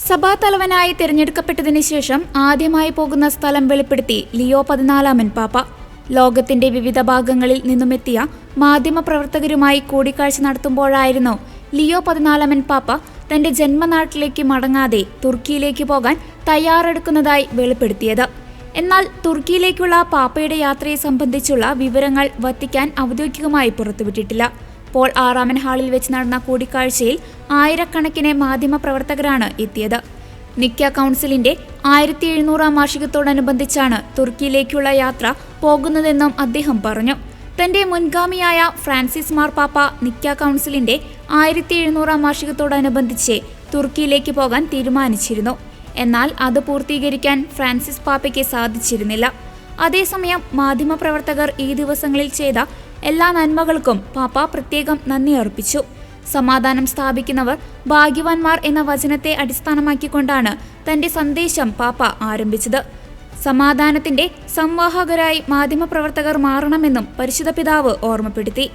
സഭാതലവനായി തിരഞ്ഞെടുക്കപ്പെട്ടതിനു ശേഷം ആദ്യമായി പോകുന്ന സ്ഥലം വെളിപ്പെടുത്തി ലിയോ 14 പാപ്പ. ലോകത്തിന്റെ വിവിധ ഭാഗങ്ങളിൽ നിന്നുമെത്തിയ മാധ്യമപ്രവർത്തകരുമായി കൂടിക്കാഴ്ച നടത്തുമ്പോഴായിരുന്നു ലിയോ 14 പാപ്പ തന്റെ ജന്മനാട്ടിലേക്ക് മടങ്ങാതെ തുർക്കിയിലേക്ക് പോകാൻ തയ്യാറെടുക്കുന്നതായി വെളിപ്പെടുത്തിയത്. എന്നാൽ തുർക്കിയിലേക്കുള്ള പാപ്പയുടെ യാത്രയെ സംബന്ധിച്ചുള്ള വിവരങ്ങൾ വത്തിക്കാൻ ഔദ്യോഗികമായി പുറത്തുവിട്ടിട്ടില്ല. പോൾ ആറാമൻ ഹാളിൽ വെച്ച് നടന്ന കൂടിക്കാഴ്ചയിൽ ആയിരക്കണക്കിന് മാധ്യമപ്രവർത്തകരാണ് എത്തിയത്. നിക്ക കൗൺസിലിന്റെ 1700-ാം വാർഷികത്തോടനുബന്ധിച്ചാണ് തുർക്കിയിലേക്കുള്ള യാത്ര പോകുന്നതെന്നും അദ്ദേഹം പറഞ്ഞു. തന്റെ മുൻഗാമിയായ ഫ്രാൻസിസ് മാർപ്പാപ്പ നിക്ക കൗൺസിലിന്റെ 1700-ാം വാർഷികത്തോടനുബന്ധിച്ച് തുർക്കിയിലേക്ക് പോകാൻ തീരുമാനിച്ചിരുന്നു. എന്നാൽ അത് പൂർത്തീകരിക്കാൻ ഫ്രാൻസിസ് പാപ്പയ്ക്ക് സാധിച്ചിരുന്നില്ല. അതേസമയം മാധ്യമപ്രവർത്തകർ ഈ ദിവസങ്ങളിൽ ചെയ്ത എല്ലാ നന്മകൾക്കും പാപ്പ പ്രത്യേകം നന്ദി അർപ്പിച്ചു. സമാധാനം സ്ഥാപിക്കുന്നവർ ഭാഗ്യവാന്മാർ എന്ന വചനത്തെ അടിസ്ഥാനമാക്കിക്കൊണ്ടാണ് തന്റെ സന്ദേശം പാപ്പ ആരംഭിച്ചത്. സമാധാനത്തിന്റെ സംവാഹകരായി മാധ്യമപ്രവർത്തകർ മാറണമെന്നും പരിശുദ്ധ പിതാവ് ഓർമ്മപ്പെടുത്തി.